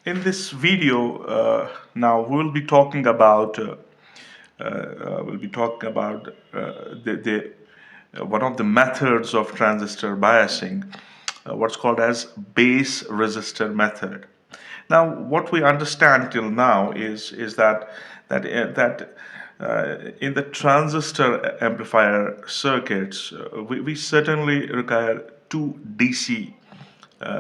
In this video, now we'll be talking about the one of the methods of transistor biasing, what's called as base resistor method. Now, what we understand till now is that in the transistor amplifier circuits, we certainly require two DC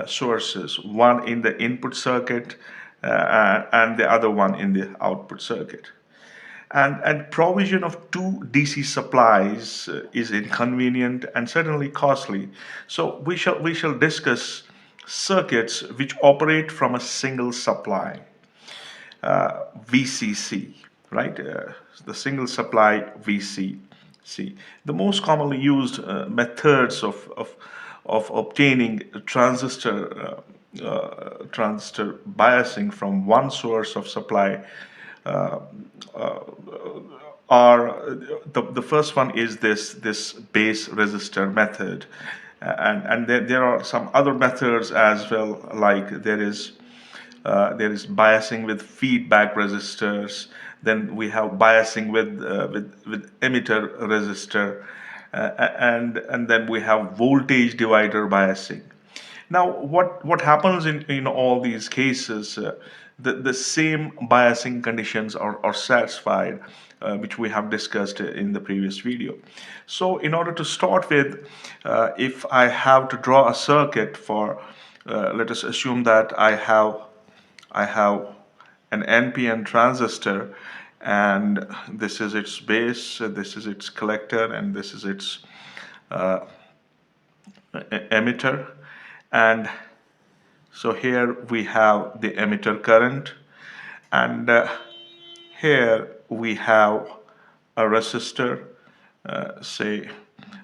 sources, one in the input circuit and the other one in the output circuit. And provision of two DC supplies is inconvenient and certainly costly. So we shall discuss circuits which operate from a single supply, VCC, right? The single supply VCC. The most commonly used methods of obtaining transistor biasing from one source of supply uh, uh, are the first one is this base resistor method, and there are some other methods as well, like there is biasing with feedback resistors. Then we have biasing with emitter resistor, and then we have voltage divider biasing. Now, what happens in all these cases, the same biasing conditions are satisfied, which we have discussed in the previous video. So, in order to start with, if I have to draw a circuit for, let us assume that I have an NPN transistor, and this is its base, this is its collector, and this is its emitter. And so here we have the emitter current, and here we have a resistor, say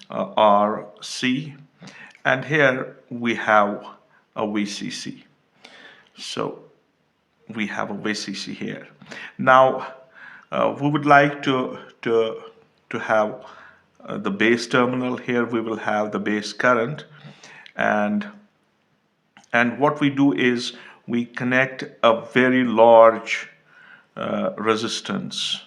RC, and here we have a VCC. So we have a VCC here. Now we would like to have the base terminal. Here we will have the base current, and what we do is we connect a very large resistance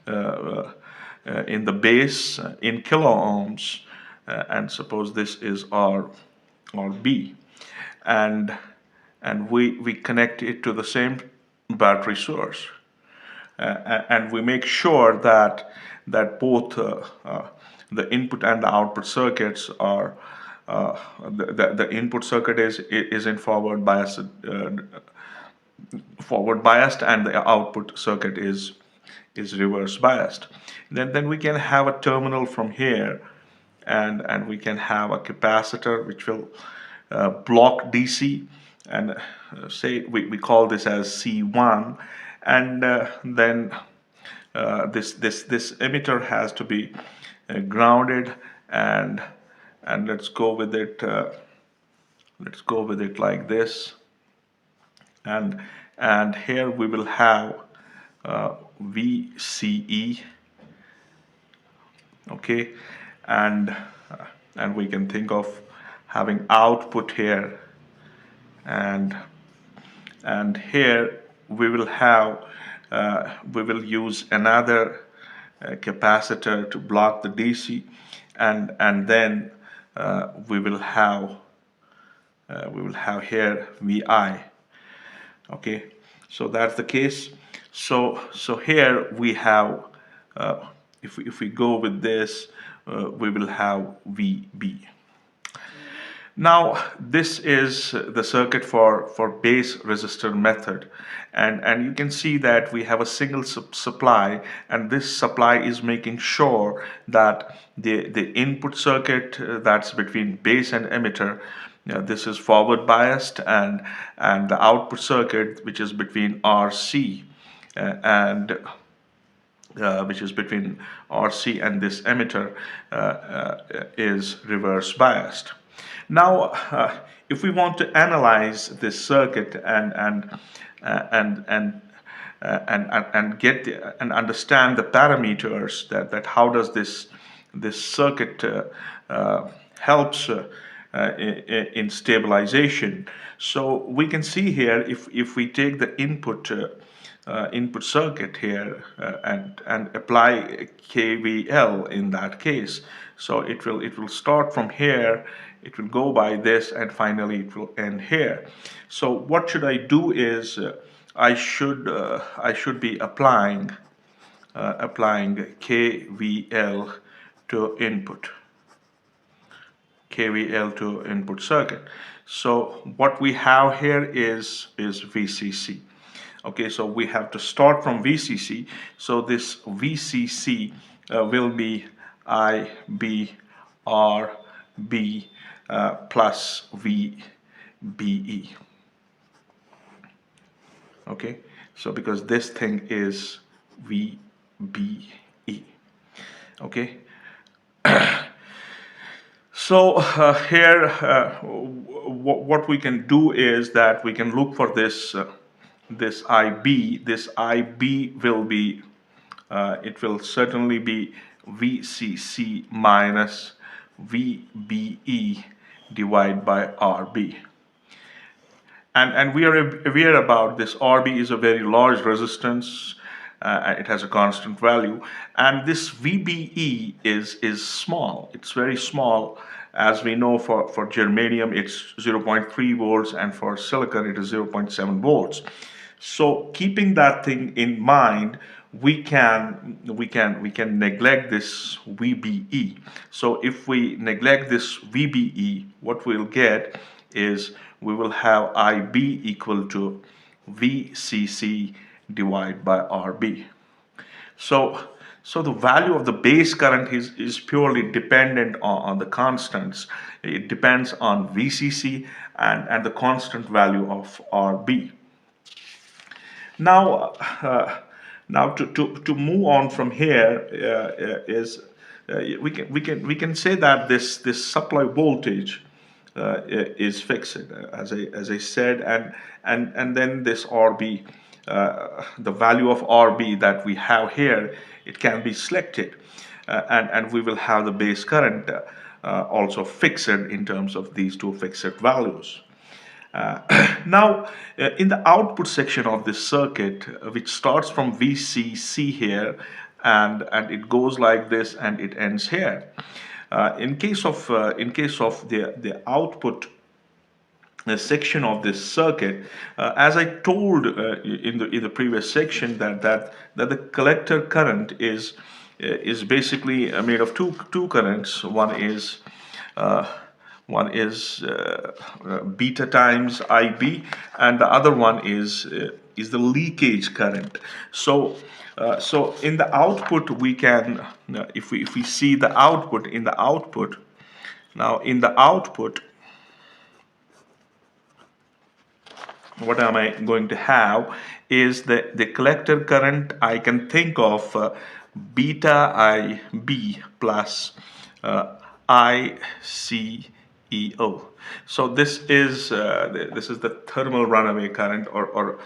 in the base in kilo ohms, and suppose this is R or B, and we connect it to the same battery source, and we make sure that both the input and the output circuits are the input circuit is in forward biased, and the output circuit is reverse biased. Then we can have a terminal from here, and we can have a capacitor which will block DC, and say we call this as C1, and then this emitter has to be grounded, and let's go with it. Let's go with it like this, and here we will have VCE, okay, and we can think of having output here, and here we will have we will use another capacitor to block the DC, and then we will have here VI. Okay, so that's the case. So here we have, if we go with this, we will have VB. Now, this is the circuit for base resistor method, and you can see that we have a single supply, and this supply is making sure that the input circuit that's between base and emitter, this is forward biased, and the output circuit, which is between RC and which is between RC and this emitter, is reverse biased. Now, if we want to analyze this circuit and get and understand the parameters, that how does this circuit helps in stabilization. So we can see here, if we take the input circuit here, and apply KVL in that case, so it will start from here, it will go by this, and finally it will end here. So what should I do is, I should be applying KVL to input. KVL to input circuit. So what we have here is VCC. Okay, so we have to start from VCC. So this VCC will be IB RB plus VBE. Okay, so because this thing is VBE. Okay, so here, what we can do is that we can look for this IB. This IB will be, it will certainly be VCC minus VBE divided by RB. And we are aware about this. RB is a very large resistance. It has a constant value, and this VBE is small. It's very small. As we know, for germanium it's 0.3 volts, and for silicon it is 0.7 volts. So keeping that thing in mind, we can neglect this VBE. So if we neglect this VBE, what we'll get is, we will have IB equal to VCC divided by RB. So the value of the base current is purely dependent on the constants. It depends on VCC and the constant value of RB. Now, to move on from here, we can say that this supply voltage is fixed, as I said, and then this RB, the value of RB that we have here, it can be selected, and we will have the base current also fixed in terms of these two fixed values. Now, in the output section of this circuit, which starts from VCC here, and it goes like this, and it ends here. In case of the output section of this circuit, as I told in the previous section, that the collector current is basically made of two currents. One is beta times IB, and the other one is the leakage current. So in the output, we can, if we see the output, now in the output, what am I going to have is the collector current. I can think of beta IB plus ICEO. So this is the thermal runaway current, or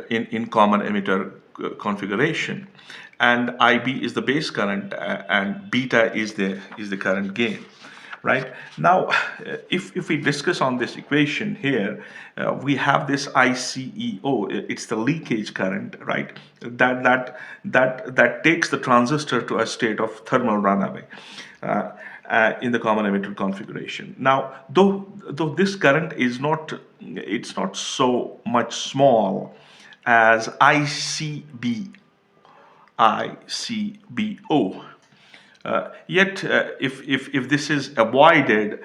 in common emitter configuration, and IB is the base current, and beta is the current gain. Right now, if we discuss on this equation here, we have this ICEO. It's the leakage current, right? That takes the transistor to a state of thermal runaway in the common emitter configuration. Now, though this current is not, it's not so much small as ICBO. Yet, if this is avoided,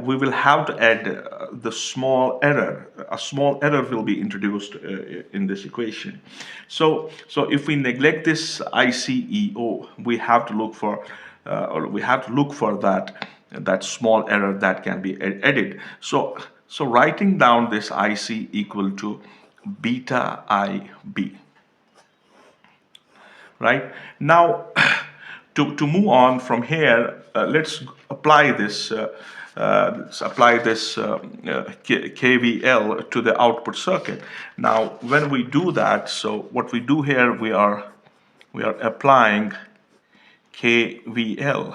we will have to add the small error. A small error will be introduced in this equation. So if we neglect this ICEO, we have to look for that small error that can be added. So writing down this IC equal to beta IB. Right now. To move on from here, let's apply this KVL to the output circuit. Now, when we do that, so what we do here, we are applying KVL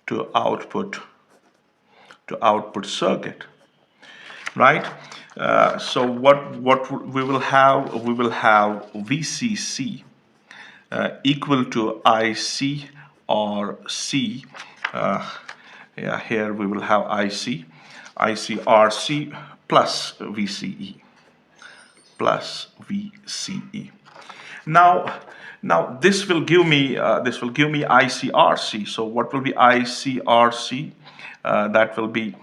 to output to output circuit, right? So what we will have? We will have VCC equal to IC or C. Uh, yeah, here we will have ICRC plus VCE plus VCE. Now, this will give me ICRC. So what will be ICRC? That will be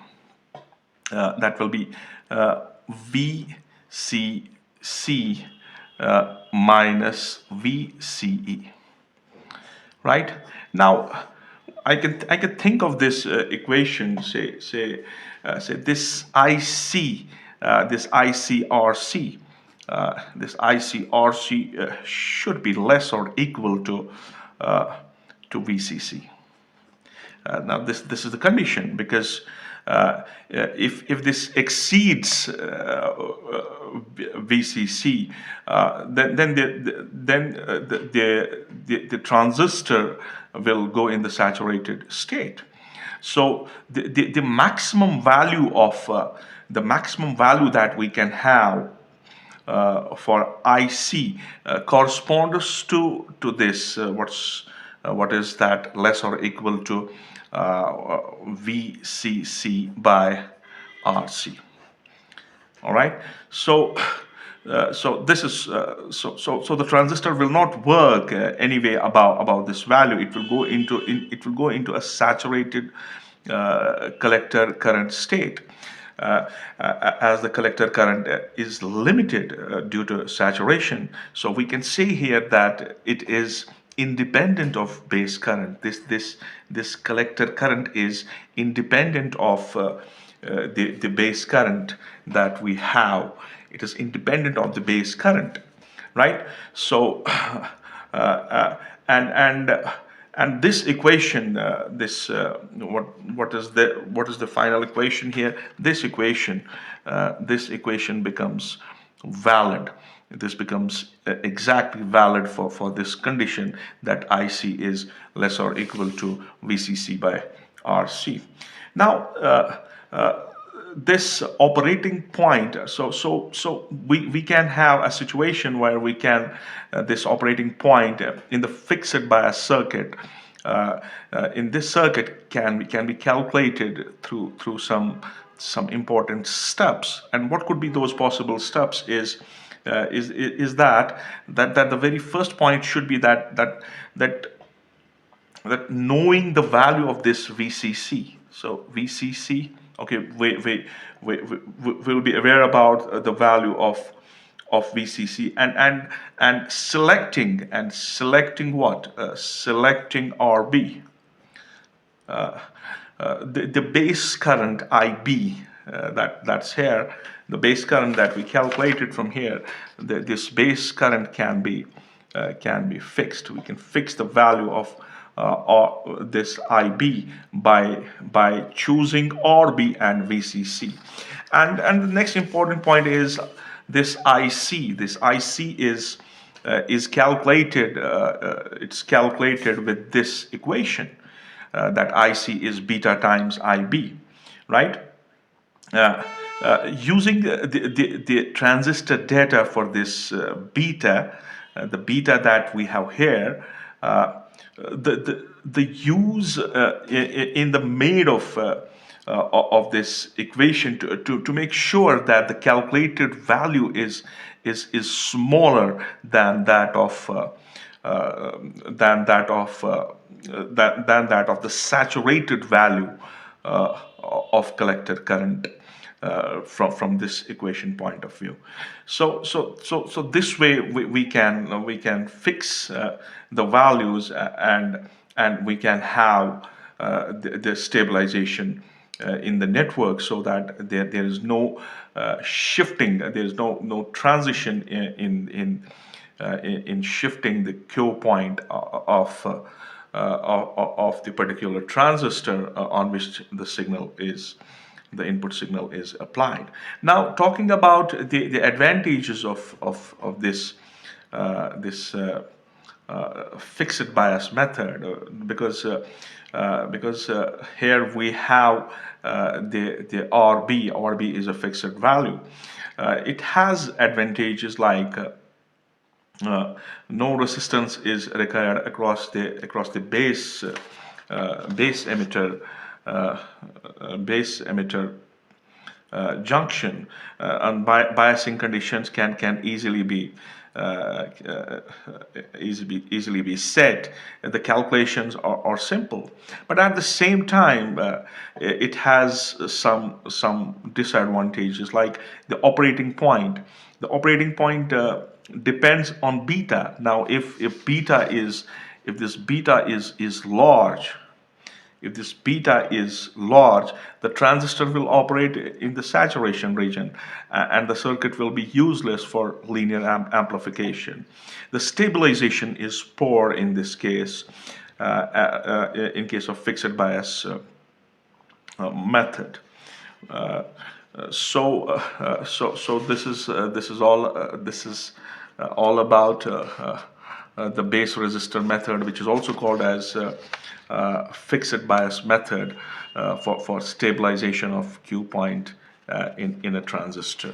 VCC minus VCE. Right now, I can think of this equation. Say this IC, this ICRC. This ICRC should be less or equal to VCC. Now this is the condition, because if this exceeds VCC, then the transistor will go in the saturated state. So the maximum value of that we can have for IC corresponds to this what is that, less or equal to VCC by RC. All right. So this is so the transistor will not work anyway about this value. It will go into a saturated collector current state. As the collector current is limited due to saturation, so we can say here that it is independent of base current. This collector current is independent of the base current that we have. It is independent of the base current, right? So and this equation, what is the final equation here? This equation becomes valid. This becomes exactly valid for this condition, that IC is less or equal to VCC by RC. Now, this operating point, so we can have a situation where we can this operating point in the fixed bias circuit, in this circuit can be calculated through some important steps. And what could be those possible steps is that the very first point should be that knowing the value of this VCC. So VCC, okay, we will be aware about the value of VCC, and selecting what? Selecting RB, the base current IB, that's here, the base current that we calculated from here. This base current can be fixed. We can fix the value of this IB by choosing RB and VCC. And the next important point is this IC. This IC is calculated. It's calculated with this equation, that IC is beta times IB, right? Using the transistor data for this beta, the beta that we have here, the use in the made of this equation to make sure that the calculated value is smaller than that of the saturated value of collector current from this equation point of view. So this way we can fix the values, and we can have the stabilization in the network, so that there is no shifting, there is no transition in shifting the Q point of the particular transistor on which the input signal is applied. Now, talking about the advantages of this fixed bias method, because here we have the RB. RB is a fixed value. It has advantages like no resistance is required across the base emitter uh, base emitter junction, and biasing conditions can uh, uh, easily be set. The calculations are simple, but at the same time, it has some disadvantages, like the operating point. The operating point depends on beta. Now, if this beta is large, if this beta is large, the transistor will operate in the saturation region, and the circuit will be useless for linear amplification. The stabilization is poor in this case, in case of fixed bias method. So this is all about the base resistor method, which is also called as fixed bias method for stabilization of Q point in a transistor.